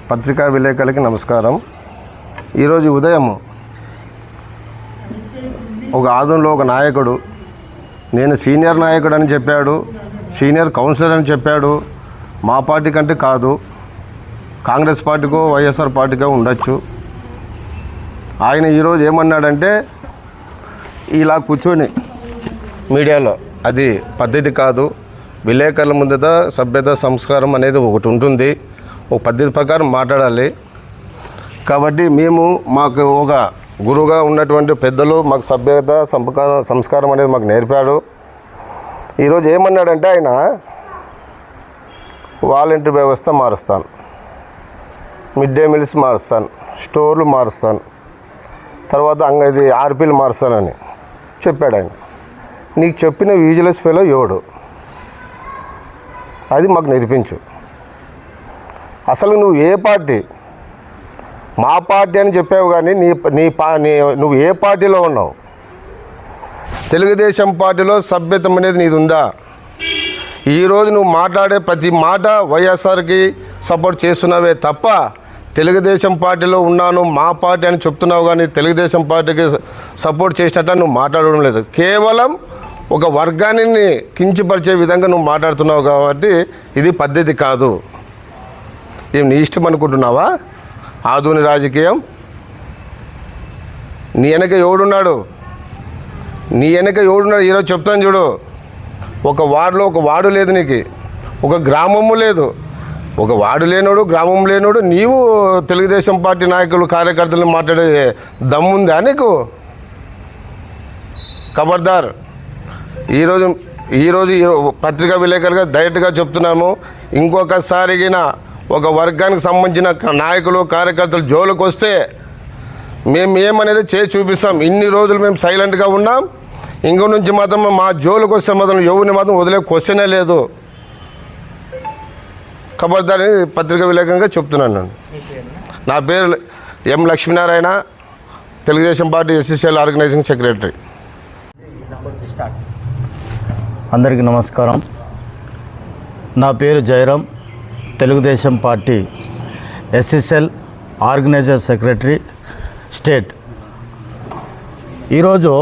పత్రికా విలేకరులకి నమస్కారం. ఈరోజు ఉదయం ఒక ఆదంలో ఒక నాయకుడు నేను సీనియర్ నాయకుడు అని చెప్పాడు, సీనియర్ కౌన్సిలర్ అని చెప్పాడు. మా పార్టీ కంటే కాదు, కాంగ్రెస్ పార్టీకో వైఎస్ఆర్ పార్టీకో ఉండొచ్చు. ఆయన ఈరోజు ఏమన్నాడంటే ఇలా కూర్చొని మీడియాలో అది పద్ధతి కాదు, విలేకరుల ముందట సభ్యత సంస్కారం అనేది ఒకటి ఉంటుంది, ఒక పద్ధతి ప్రకారం మాట్లాడాలి. కాబట్టి మాకు ఒక గురువుగా ఉన్నటువంటి పెద్దలు మాకు సభ్యత సంస్కారం అనేది మాకు నేర్పాడు. ఈరోజు ఏమన్నాడంటే ఆయన వాలంటీర్ వ్యవస్థ మారుస్తాను, మిడ్ డే మీల్స్ మారుస్తాను, స్టోర్లు మారుస్తాను, తర్వాత ఇది ఆర్పీలు మారుస్తానని చెప్పాడు ఆయన. నీకు చెప్పిన విజిలెన్స్ ఫెలో ఎవడు? అది మాకు నేర్పించు. అసలు నువ్వు ఏ పార్టీ? మా పార్టీ అని చెప్పావు, కానీ నువ్వు ఏ పార్టీలో ఉన్నావు? తెలుగుదేశం పార్టీలో సభ్యతం అనేది నీది ఉందా? ఈరోజు నువ్వు మాట్లాడే ప్రతి మాట వైఎస్ఆర్కి సపోర్ట్ చేస్తున్నావే తప్ప తెలుగుదేశం పార్టీలో ఉన్నాను మా పార్టీ అని చెప్తున్నావు, కానీ తెలుగుదేశం పార్టీకి సపోర్ట్ చేసినట్టు నువ్వు మాట్లాడడం లేదు. కేవలం ఒక వర్గాన్ని కించపరిచే విధంగా నువ్వు మాట్లాడుతున్నావు. కాబట్టి ఇది పద్ధతి కాదు. నీ ఇష్టం అనుకుంటున్నావా? ఆధునిక రాజకీయం నీ వెనక ఎవడున్నాడు? ఈరోజు చెప్తాను చూడు. ఒక వార్డులో ఒక వార్డు లేదు, నీకు ఒక గ్రామము లేదు. ఒక వార్డు లేనోడు, గ్రామం లేనోడు నీవు తెలుగుదేశం పార్టీ నాయకులు కార్యకర్తలు మాట్లాడే దమ్ముందా నీకు? ఖబర్దార్. ఈరోజు పత్రికా విలేకరులుగా డైరెక్ట్గా చెప్తున్నాము, ఇంకొకసారిగిన ఒక వర్గానికి సంబంధించిన నాయకులు కార్యకర్తలు జోలికి వస్తే మేము ఏమనేది చేసి చూపిస్తాం. ఇన్ని రోజులు మేము సైలెంట్గా ఉన్నాం. ఇంకో నుంచి మాత్రం మా జోలికి వస్తే మాత్రం ఎవరిని మాత్రం వదిలే క్వశ్చనే లేదు. ఖబర్దార్ అని పత్రికా విలేకరుగా చెప్తున్నాను. నా పేరు M Lakshminarayana, Telugu Desam party SSL organizing secretary. అందరికీ నమస్కారం. నా పేరు Jayaram, Telugu Desam party SSL organizer secretary state. ఈరోజు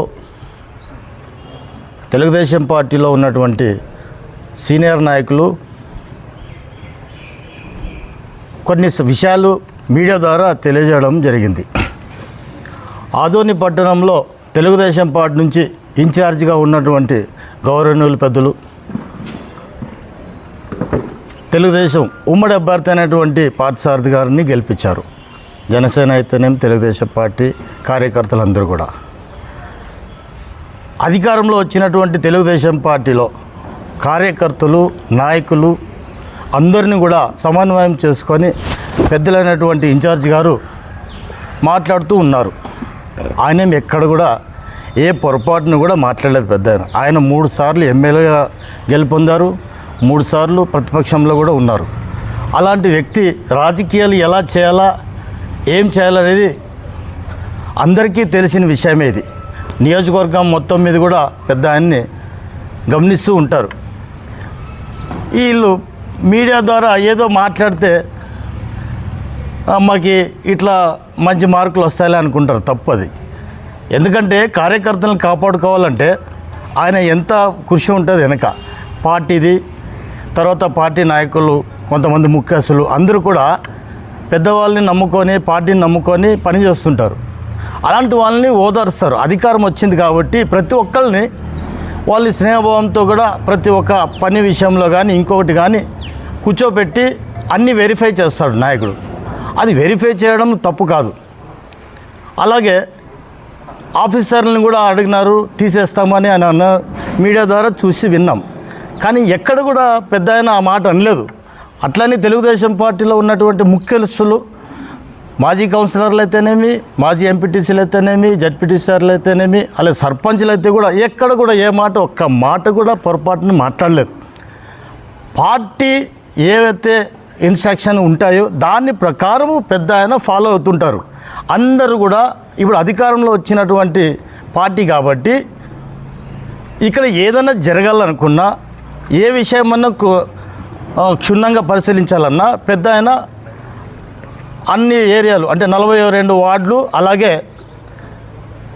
తెలుగుదేశం పార్టీలో ఉన్నటువంటి సీనియర్ నాయకులు కొన్ని విషయాలు మీడియా ద్వారా తెలియజేయడం జరిగింది. ఆదోని పట్టణంలో తెలుగుదేశం పార్టీ నుంచి ఇన్ఛార్జిగా ఉన్నటువంటి గౌరవనీయులు పెద్దలు, తెలుగుదేశం ఉమ్మడి అభ్యర్థి అయినటువంటి పార్థసారథి గారిని గెలిపించారు. జనసేన అయితేనేమి తెలుగుదేశం పార్టీ కార్యకర్తలందరూ కూడా అధికారంలో వచ్చినటువంటి తెలుగుదేశం పార్టీలో కార్యకర్తలు, నాయకులు అందరినీ కూడా సమన్వయం చేసుకొని పెద్దలైనటువంటి ఇన్ఛార్జి గారు మాట్లాడుతూ ఉన్నారు. ఆయన ఎక్కడ కూడా ఏ పొరపాటును కూడా మాట్లాడలేదు. పెద్ద ఆయన 3 సార్లు ఎమ్మెల్యేగా గెలుపొందారు, 3 సార్లు ప్రతిపక్షంలో కూడా ఉన్నారు. అలాంటి వ్యక్తి రాజకీయాలు ఎలా చేయాలా, ఏం చేయాలనేది అందరికీ తెలిసిన విషయమే. ఇది నియోజకవర్గం మొత్తం మీద కూడా పెద్ద ఆయన్ని గమనిస్తూ ఉంటారు. వీళ్ళు మీడియా ద్వారా ఏదో మాట్లాడితే మాకు ఇట్లా మంచి మార్కులు వస్తాయని అనుకుంటారు. తప్పది. ఎందుకంటే కార్యకర్తలను కాపాడుకోవాలంటే ఆయన ఎంత కృషి ఉంటుంది వెనక. పార్టీది, తర్వాత పార్టీ నాయకులు, కొంతమంది ముఖ్యస్తులు అందరూ కూడా పెద్దవాళ్ళని నమ్ముకొని, పార్టీని నమ్ముకొని పని చేస్తుంటారు. అలాంటి వాళ్ళని ఓదారుస్తారు. అధికారం వచ్చింది కాబట్టి ప్రతి ఒక్కరిని వాళ్ళ స్నేహభావంతో కూడా ప్రతి ఒక్క పని విషయంలో కానీ ఇంకొకటి కానీ కూర్చోబెట్టి అన్నీ వెరిఫై చేస్తాడు నాయకుడు. అది వెరిఫై చేయడం తప్పు కాదు. అలాగే ఆఫీసర్లను కూడా అడిగినారు, తీసేస్తామని అని అన్నారు. మీడియా ద్వారా చూసి విన్నాం. కానీ ఎక్కడ కూడా పెద్ద ఆయన ఆ మాట అనలేదు. అట్లనే తెలుగుదేశం పార్టీలో ఉన్నటువంటి ముఖ్యస్తులు, మాజీ కౌన్సిలర్లు అయితేనేమి, మాజీ ఎంపీటీసీలు అయితేనేమి, జడ్పీటీసీలు అయితేనేమి, అలాగే సర్పంచ్లు అయితే కూడా ఎక్కడ కూడా ఒక్క మాట కూడా పొరపాటుని మాట్లాడలేదు. పార్టీ ఏవైతే ఇన్స్ట్రక్షన్ ఉంటాయో దాని ప్రకారము పెద్ద ఆయన ఫాలో అవుతుంటారు. అందరూ కూడా ఇప్పుడు అధికారంలో వచ్చినటువంటి పార్టీ కాబట్టి ఇక్కడ ఏదైనా జరగాలనుకున్నా, ఏ విషయమన్నా క్షుణ్ణంగా పరిశీలించాలన్నా పెద్ద ఆయన అన్ని ఏరియాలు అంటే 42 వార్డులు అలాగే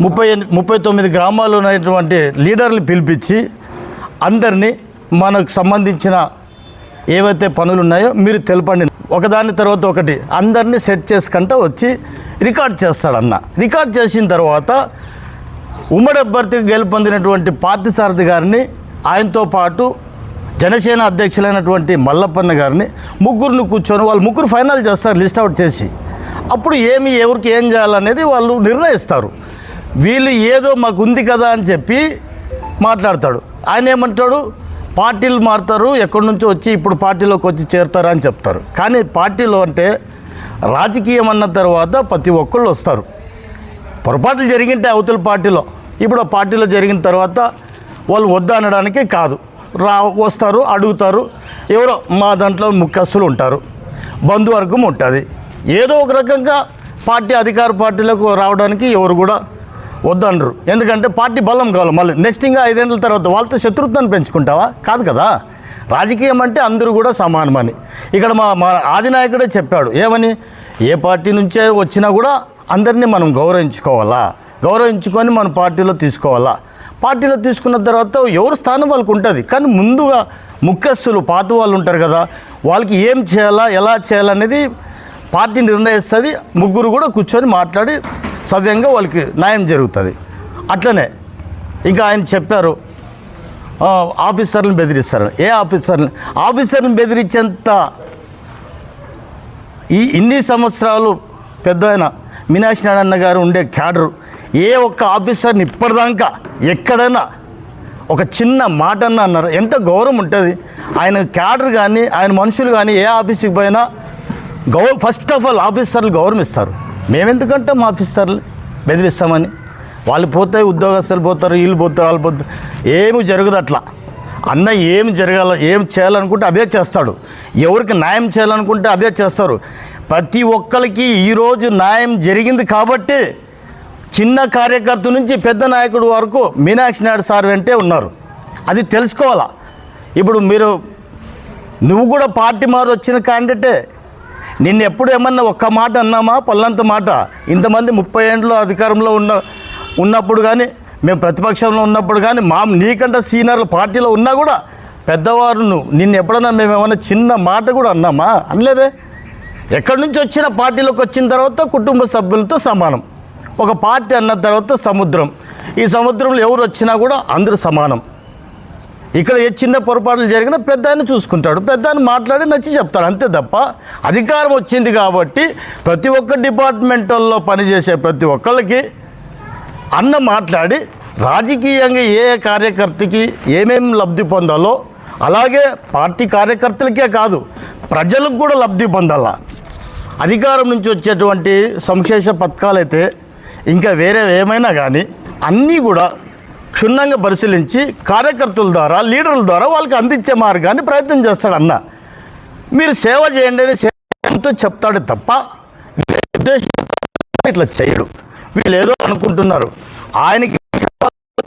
39 గ్రామాలు ఉన్నటువంటి లీడర్లు పిలిపించి అందరినీ మనకు సంబంధించిన ఏవైతే పనులు ఉన్నాయో మీరు తెలపండి, ఒకదాని తర్వాత ఒకటి అందరినీ సెట్ చేసుకుంటూ వచ్చి రికార్డ్ చేస్తాడన్న. రికార్డ్ చేసిన తర్వాత ఉమ్మడి అభ్యర్థిగా గెలుపొందినటువంటి పార్థసారథి గారిని, ఆయనతో పాటు జనసేన అధ్యక్షులైనటువంటి మల్లప్పన్న గారిని ముగ్గురిని కూర్చొని వాళ్ళు ముగ్గురు ఫైనల్ చేస్తారు లిస్ట్ అవుట్ చేసి. అప్పుడు ఎవరికి ఏం చేయాలనేది వాళ్ళు నిర్ణయిస్తారు. వీళ్ళు ఏదో మాకు ఉంది కదా అని చెప్పి మాట్లాడతాడు. ఆయన ఏమంటాడు, పార్టీలు మారుతారు, ఎక్కడి నుంచో వచ్చి ఇప్పుడు పార్టీలోకి వచ్చి చేరుతారు అని చెప్తారు. కానీ పార్టీలో అంటే రాజకీయం అన్న తర్వాత ప్రతి ఒక్కళ్ళు వస్తారు. పొరపాట్లు జరిగింటే అవతల పార్టీలో, ఇప్పుడు ఆ పార్టీలో జరిగిన తర్వాత వాళ్ళు వద్దనడానికి కాదు, వస్తారు, అడుగుతారు. ఎవరో మా దాంట్లో ముఖ్యస్తులు ఉంటారు, బంధువర్గం ఉంటుంది. ఏదో ఒక రకంగా పార్టీ అధికార పార్టీలకు రావడానికి ఎవరు కూడా వద్దనరు. ఎందుకంటే పార్టీ బలం కావాలి. మళ్ళీ నెక్స్ట్ ఇంకా 5 ఏళ్ళ తర్వాత వాళ్ళతో శత్రుత్వాన్ని పెంచుకుంటావా? కాదు కదా. రాజకీయం అంటే అందరూ కూడా సమానమని. ఇక్కడ మా ఆదినాయకుడే చెప్పాడు ఏమని, ఏ పార్టీ నుంచే వచ్చినా కూడా అందరినీ మనం గౌరవించుకోవాలా, గౌరవించుకొని మన పార్టీలో తీసుకోవాలా. పార్టీలో తీసుకున్న తర్వాత ఎవరు స్థానం వాళ్ళకు ఉంటుంది. కానీ ముందుగా ముఖ్యస్తులు పాత వాళ్ళు ఉంటారు కదా, వాళ్ళకి ఏం చేయాలా, ఎలా చేయాలనేది పార్టీ నిర్ణయిస్తుంది. ముగ్గురు కూడా కూర్చొని మాట్లాడి సవ్యంగా వాళ్ళకి న్యాయం జరుగుతుంది. అట్లనే ఇంకా ఆయన చెప్పారు ఆఫీసర్లను బెదిరిస్తారు. ఏ ఆఫీసర్ని బెదిరించేంత ఇన్ని సంవత్సరాలు పెద్ద ఆయన మీనాక్షి నారాయణ గారు ఉండే క్యాడరు ఏ ఒక్క ఆఫీసర్ని ఇప్పటిదాకా ఎక్కడైనా ఒక చిన్న మాట అన్నారు? ఎంత గౌరవం ఉంటుంది. ఆయన క్యాడర్ కానీ ఆయన మనుషులు కానీ ఏ ఆఫీస్కి పోయినా ఫస్ట్ ఆఫ్ ఆల్ ఆఫీసర్లు గౌరవం ఇస్తారు. మేమెందుకంటే మా ఆఫీసర్లు బెదిరిస్తామని? వాళ్ళు పోతాయి, ఉద్యోగస్తులు పోతారు, వీళ్ళు పోతారు, వాళ్ళు పోతారు, ఏమి జరగదు. అట్లా అన్న ఏమి ఏం చేయాలనుకుంటే అదే చేస్తాడు. ఎవరికి న్యాయం చేయాలనుకుంటే అదే చేస్తారు. ప్రతి ఒక్కరికి ఈరోజు న్యాయం జరిగింది కాబట్టి చిన్న కార్యకర్త నుంచి పెద్ద నాయకుడు వరకు మీనాక్షి నాయుడు సార్ వెంటే ఉన్నారు. అది తెలుసుకోవాలా. ఇప్పుడు నువ్వు కూడా పార్టీ మారు వచ్చిన క్యాండిడేటే. నిన్ను ఎప్పుడు ఏమన్నా ఒక్క మాట అన్నామా? పల్లంత మాట. ఇంతమంది 30 ఏళ్ళు అధికారంలో ఉన్నప్పుడు కానీ, మేము ప్రతిపక్షంలో ఉన్నప్పుడు కానీ, నీకంటే సీనియర్లు పార్టీలో ఉన్నా కూడా పెద్దవారు నిన్ను ఎప్పుడన్నా మేము ఏమన్నా చిన్న మాట కూడా అన్నామా? అనలేదే. ఎక్కడి నుంచి వచ్చిన పార్టీలోకి వచ్చిన తర్వాత కుటుంబ సభ్యులతో సమానం. ఒక పార్టీ అన్న తర్వాత సముద్రం. ఈ సముద్రంలో ఎవరు వచ్చినా కూడా అందరూ సమానం. ఇక్కడ ఏ చిన్న పొరపాట్లు జరిగినా పెద్ద ఆయన చూసుకుంటాడు, పెద్ద ఆయన మాట్లాడి నచ్చి చెప్తాడు, అంతే తప్ప అధికారం వచ్చింది కాబట్టి ప్రతి ఒక్క డిపార్ట్మెంట్లో పనిచేసే ప్రతి ఒక్కళ్ళకి అన్న మాట్లాడి రాజకీయంగా ఏ కార్యకర్తకి ఏమేమి లబ్ధి పొందాలో అలాగే పార్టీ కార్యకర్తలకే కాదు ప్రజలకు కూడా లబ్ధి పొందాలా. అధికారం నుంచి వచ్చేటువంటి సంక్షేమ పథకాలైతే ఇంకా వేరే ఏమైనా కానీ అన్నీ కూడా క్షుణ్ణంగా పరిశీలించి కార్యకర్తల ద్వారా లీడర్ల ద్వారా వాళ్ళకి అందించే మార్గాన్ని ప్రయత్నం చేస్తాడు అన్న. మీరు సేవ చేయండి అని సేవతో చెప్తాడు తప్ప ఉద్దేశం ఇట్లా చేయడు. వీళ్ళు ఏదో అనుకుంటున్నారు, ఆయనకి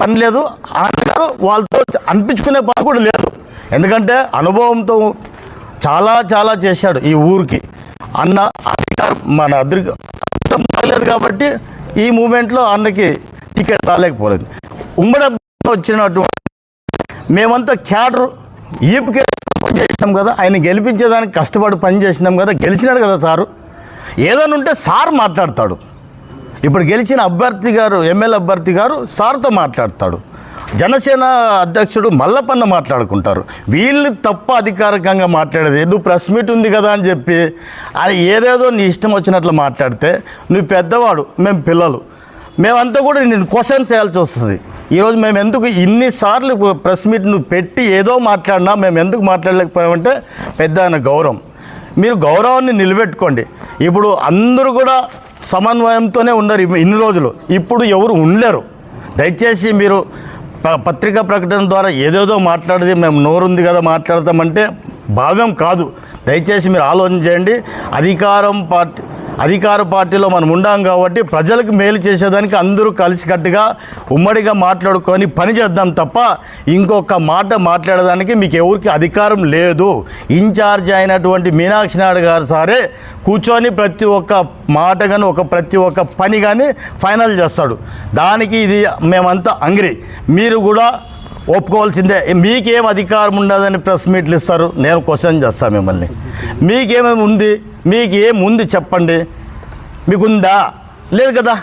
పని లేదు, ఆయన వాళ్ళతో అనిపించుకునే పని కూడా లేదు. ఎందుకంటే అనుభవంతో చాలా చాలా చేశాడు ఈ ఊరికి అన్న. అధికారం మన అదృష్టం రాలేదు కాబట్టి ఈ మూమెంట్లో అన్నకి టికెట్ రాలేకపోలేదు. ఉమ్మడి వచ్చినటువంటి మేమంతా క్యాడర్ ఈపుకే పని చేసినాం కదా, ఆయన గెలిపించేదానికి కష్టపడి పని చేసినాం కదా, గెలిచినాడు కదా సారు. ఏదైనా ఉంటే సార్ మాట్లాడతాడు. ఇప్పుడు గెలిచిన అభ్యర్థి గారు, ఎమ్మెల్యే అభ్యర్థి గారు సార్తో మాట్లాడతాడు. జనసేన అధ్యక్షుడు మల్లప్పన్న మాట్లాడుకుంటారు. వీళ్ళు తప్ప అధికారికంగా మాట్లాడేది నువ్వు ప్రెస్ మీట్ ఉంది కదా అని చెప్పి అది ఏదేదో నీ ఇష్టం వచ్చినట్లు మాట్లాడితే నువ్వు పెద్దవాడు, మేము పిల్లలు, మేమంతా కూడా నేను క్వశ్చన్స్ చేయాల్సి వస్తుంది. ఈరోజు మేము ఎందుకు ఇన్నిసార్లు ప్రెస్ మీట్ నువ్వు పెట్టి ఏదో మాట్లాడినా మేము ఎందుకు మాట్లాడలేకపోయామంటే పెద్ద ఆయన గౌరవం. మీరు గౌరవాన్ని నిలబెట్టుకోండి. ఇప్పుడు అందరూ కూడా సమన్వయంతోనే ఉన్నారు ఇన్ని రోజులు, ఇప్పుడు ఎవరు ఉండలేరు. దయచేసి మీరు పత్రికా ప్రకటన ద్వారా ఏదేదో మాట్లాడేది మేము నోరుంది కదా మాట్లాడతామంటే భావ్యం కాదు. దయచేసి మీరు ఆలోచన చేయండి. అధికారం పార్టీ అధికార పార్టీలో మనం ఉండాం కాబట్టి ప్రజలకు మేలు చేసేదానికి అందరూ కలిసికట్టుగా ఉమ్మడిగా మాట్లాడుకొని పని చేద్దాం తప్ప ఇంకొక మాట మాట్లాడడానికి మీకు ఎవరికి అధికారం లేదు. ఇన్ఛార్జ్ అయినటువంటి మీనాక్షి నాయుడు గారు సారే కూర్చొని ప్రతి ఒక్క మాట కానీ ప్రతి ఒక్క పని కానీ ఫైనల్ చేస్తాడు. దానికి ఇది మేమంతా అంగ్రీ. మీరు కూడా ఒప్పుకోవాల్సిందే. మీకేం అధికారం ఉండదని ప్రెస్ మీట్లు ఇస్తారు? నేను క్వశ్చన్ చేస్తాను మిమ్మల్ని. మీకేమేమి ఉంది? మీకు ఏముంది చెప్పండి. మీకుందా? లేదు కదా.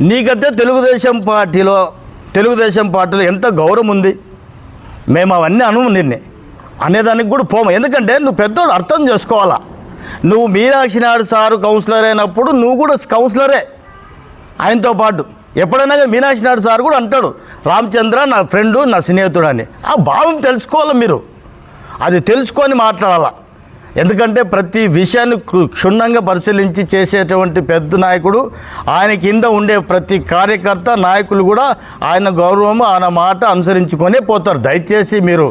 నీకైతే తెలుగుదేశం పార్టీలో ఎంత గౌరవం ఉంది. మేము అవన్నీ అనువు నిన్నే అనేదానికి కూడా పోము. ఎందుకంటే నువ్వు పెద్దోడు అర్థం చేసుకోవాలా. నువ్వు మీనాక్షి నాయుడు సారు కౌన్సిలర్ అయినప్పుడు నువ్వు కూడా కౌన్సిలరే ఆయనతో పాటు. ఎప్పుడైనా మీనాక్షి నాయుడు సార్ కూడా అంటాడు రామచంద్ర నా ఫ్రెండు, నా స్నేహితుడు అని. ఆ భావం తెలుసుకోవాలి మీరు. అది తెలుసుకొని మాట్లాడాలా. ఎందుకంటే ప్రతి విషయాన్ని క్షుణ్ణంగా పరిశీలించి చేసేటువంటి పెద్ద నాయకుడు. ఆయన కింద ఉండే ప్రతి కార్యకర్త నాయకులు కూడా ఆయన గౌరవం ఆయన మాట అనుసరించుకొనే పోతారు. దయచేసి మీరు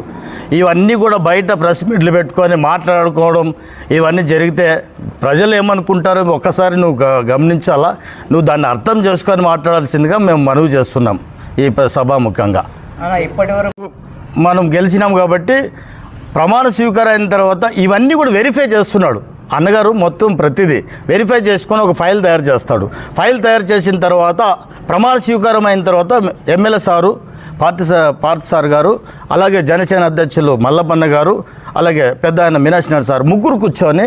ఇవన్నీ కూడా బయట ప్రెస్ మీట్లు పెట్టుకొని మాట్లాడుకోవడం ఇవన్నీ జరిగితే ప్రజలు ఏమనుకుంటారో ఒక్కసారి నువ్వు గమనించాలా. నువ్వు దాన్ని అర్థం చేసుకొని మాట్లాడాల్సిందిగా మేము మనవి చేస్తున్నాం ఈ సభాముఖంగా. ఇప్పటివరకు మనం గెలిచినాం కాబట్టి ప్రమాణ స్వీకారం అయిన తర్వాత ఇవన్నీ కూడా వెరిఫై చేస్తున్నాడు అన్నగారు. మొత్తం ప్రతిదీ వెరిఫై చేసుకొని ఒక ఫైల్ తయారు చేస్తాడు. ఫైల్ తయారు చేసిన తర్వాత ప్రమాణ స్వీకారం అయిన తర్వాత ఎమ్మెల్యే సారు పార్థ సార్ గారు, అలాగే జనసేన అధ్యక్షులు మల్లపన్న గారు, అలాగే పెద్ద ఆయన మీనాక్షి నాయుడు సార్ ముగ్గురు కూర్చొని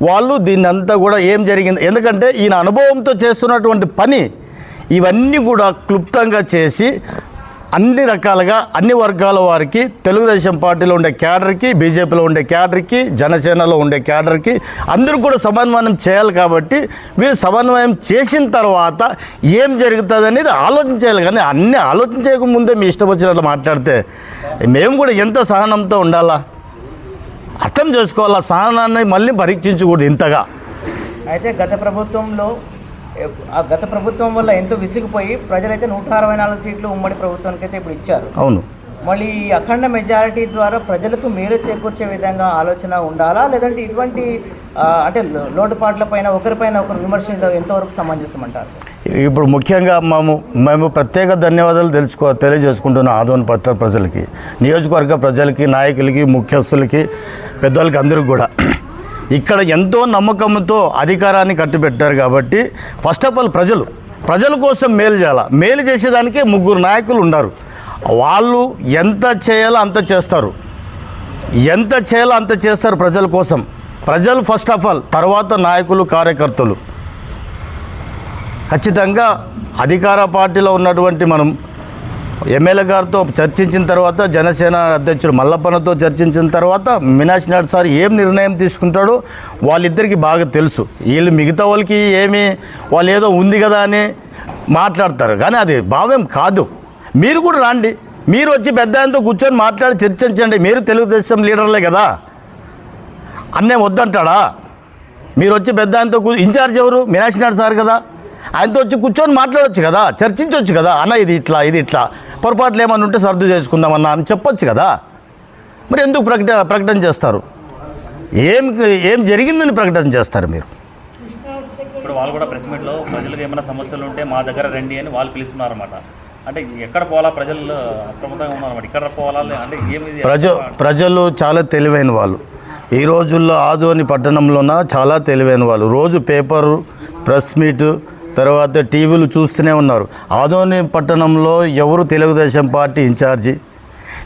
వాళ్ళు దీన్ని అంతా కూడా ఏం జరిగింది, ఎందుకంటే ఈయన అనుభవంతో చేస్తున్నటువంటి పని ఇవన్నీ కూడా క్లుప్తంగా చేసి అన్ని రకాలుగా అన్ని వర్గాల వారికి, తెలుగుదేశం పార్టీలో ఉండే క్యాడర్కి, బీజేపీలో ఉండే క్యాడర్కి, జనసేనలో ఉండే క్యాడర్కి అందరూ కూడా సమన్వయం చేయాలి. కాబట్టి వీళ్ళు సమన్వయం చేసిన తర్వాత ఏం జరుగుతుంది అనేది ఆలోచించాలి. కానీ అన్నీ ఆలోచించకముందే మీ ఇష్టం వచ్చినట్లు మాట్లాడితే మేము కూడా ఎంత సహనంతో ఉండాలా అర్థం చేసుకోవాలా. సహనాన్ని మళ్ళీ పరీక్షించకూడదు ఇంతగా. అయితే గత ప్రభుత్వం వల్ల ఎంతో విసిగిపోయి ప్రజలైతే 164 సీట్లు ఉమ్మడి ప్రభుత్వానికి అయితే ఇప్పుడు ఇచ్చారు. అవును. మళ్ళీ అఖండ మెజారిటీ ద్వారా ప్రజలకు మేలు చేకూర్చే విధంగా ఆలోచన ఉండాలా, లేదంటే ఇటువంటి అంటే లోటుపాట్ల పైన ఒకరిపైన ఒకరు విమర్శలు ఎంతవరకు సమంజసమంటారు? ఇప్పుడు ముఖ్యంగా మేము ప్రత్యేక ధన్యవాదాలు తెలియజేసుకుంటున్నాం ఆదోని పట్టణ ప్రజలకి, నియోజకవర్గ ప్రజలకి, నాయకులకి, ముఖ్యస్తులకి, పెద్దలకి అందరికీ కూడా. ఇక్కడ ఎంతో నమ్మకంతో అధికారాన్ని కట్టిపెట్టారు కాబట్టి ఫస్ట్ ఆఫ్ ఆల్ ప్రజల కోసం మేలు చేయాలి. మేలు చేసేదానికే 3 నాయకులు ఉన్నారు. వాళ్ళు ఎంత చేయాలో అంత చేస్తారు. ప్రజల కోసం. ప్రజలు ఫస్ట్ ఆఫ్ ఆల్, తర్వాత నాయకులు, కార్యకర్తలు. ఖచ్చితంగా అధికార పార్టీలో ఉన్నటువంటి మనం ఎమ్మెల్యే గారితో చర్చించిన తర్వాత, జనసేన అధ్యక్షుడు మల్లప్పన్నతో చర్చించిన తర్వాత మీనాక్షి నాయుడు సార్ ఏం నిర్ణయం తీసుకుంటాడో వాళ్ళిద్దరికీ బాగా తెలుసు. వీళ్ళు మిగతా వాళ్ళకి వాళ్ళు ఏదో ఉంది కదా అని మాట్లాడతారు, కానీ అది భావ్యం కాదు. మీరు కూడా రాండి, మీరు వచ్చి పెద్ద ఆయనతో కూర్చొని మాట్లాడి చర్చించండి. మీరు తెలుగుదేశం లీడర్లే కదా, అన్నే వద్దంటాడా? మీరు వచ్చి పెద్ద ఆయనతో ఇన్ఛార్జ్ ఎవరు? మీనాక్షి నాయుడు సార్ కదా, ఆయనతో వచ్చి కూర్చొని మాట్లాడవచ్చు కదా, చర్చించవచ్చు కదా. అన్న ఇది ఇట్లా పొరపాట్లు ఏమన్నా ఉంటే సర్దు చేసుకుందామన్నా అని చెప్పొచ్చు కదా. మరి ఎందుకు ప్రకటన చేస్తారు? ఏం జరిగిందని ప్రకటన చేస్తారు మీరు? ఇప్పుడు వాళ్ళు కూడా ప్రెస్ మీట్లో ప్రజలకు ఏమైనా సమస్యలు ఉంటే మా దగ్గర రండి అని వాళ్ళు పిలుస్తున్నారన్నమాట. అంటే ఎక్కడ పోవాలా? ప్రజలు అప్రమత్తంగా ఉన్నారన్నమాట. ఇక్కడ పోవాలా అంటే ఏమి? ప్రజలు చాలా తెలివైన వాళ్ళు. ఈ రోజుల్లో ఆదోని పట్టణంలోన చాలా తెలివైన వాళ్ళు. రోజు పేపరు, ప్రెస్ మీటు, తర్వాత టీవీలు చూస్తూనే ఉన్నారు. ఆదోని పట్టణంలో ఎవరు తెలుగుదేశం పార్టీ ఇన్ఛార్జి,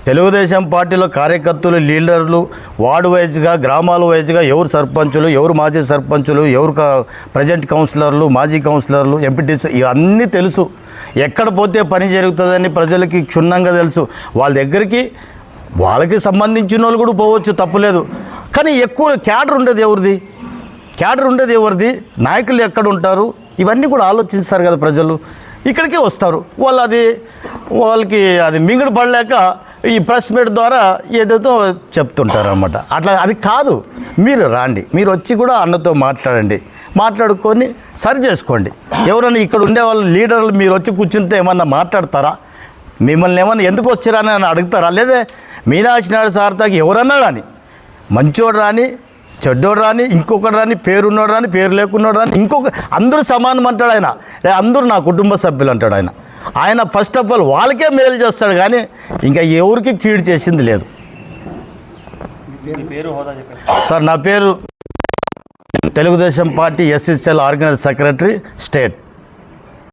తెలుగుదేశం పార్టీలో కార్యకర్తలు, లీడర్లు, వార్డు వైజ్గా, గ్రామాల వైజ్గా ఎవరు సర్పంచులు, ఎవరు మాజీ సర్పంచులు, ఎవరు ప్రజెంట్ కౌన్సిలర్లు, మాజీ కౌన్సిలర్లు, ఎంపీటీసీ, ఇవన్నీ తెలుసు. ఎక్కడ పోతే పని జరుగుతుందని ప్రజలకి క్షుణ్ణంగా తెలుసు. వాళ్ళకి సంబంధించిన వాళ్ళు కూడా పోవచ్చు, తప్పులేదు. కానీ ఎక్కువ క్యాడర్ ఉండేది ఎవరిది? నాయకులు ఎక్కడ ఉంటారు? ఇవన్నీ కూడా ఆలోచిస్తారు కదా ప్రజలు. ఇక్కడికే వస్తారు. వాళ్ళకి అది మింగుడు పడలేక ఈ ప్రెస్ మీట్ ద్వారా ఏదేదో చెప్తుంటారు అన్నమాట. అది కాదు. మీరు రాండి, మీరు వచ్చి కూడా అన్నతో మాట్లాడుకొని సరి చేసుకోండి. ఎవరైనా ఇక్కడ ఉండేవాళ్ళు లీడర్లు మీరు వచ్చి కూర్చుంటే ఏమన్నా మాట్లాడతారా? మిమ్మల్ని ఏమన్నా ఎందుకు వచ్చారని అడుగుతారా? లేదే మీనాక్షి నాయుడు సార్ తాకి ఎవరన్నా కానీ మంచోడు రాని చెడ్డోడు రాని, ఇంకొకటి రాని, పేరున్నోడు రాని, పేరు లేకున్నాడు రాని, ఇంకొక అందరూ సమానం అంటాడు ఆయన. అందరూ నా కుటుంబ సభ్యులు అంటాడు ఆయన. ఆయన ఫస్ట్ ఆఫ్ ఆల్ వాళ్ళకే మేలు చేస్తాడు కానీ ఇంకా ఎవరికి కీడు చేసింది లేదు. మీ పేరు, హోదా చెప్పండి. సార్ నా పేరు Telugu Desam party SSL organise secretary state.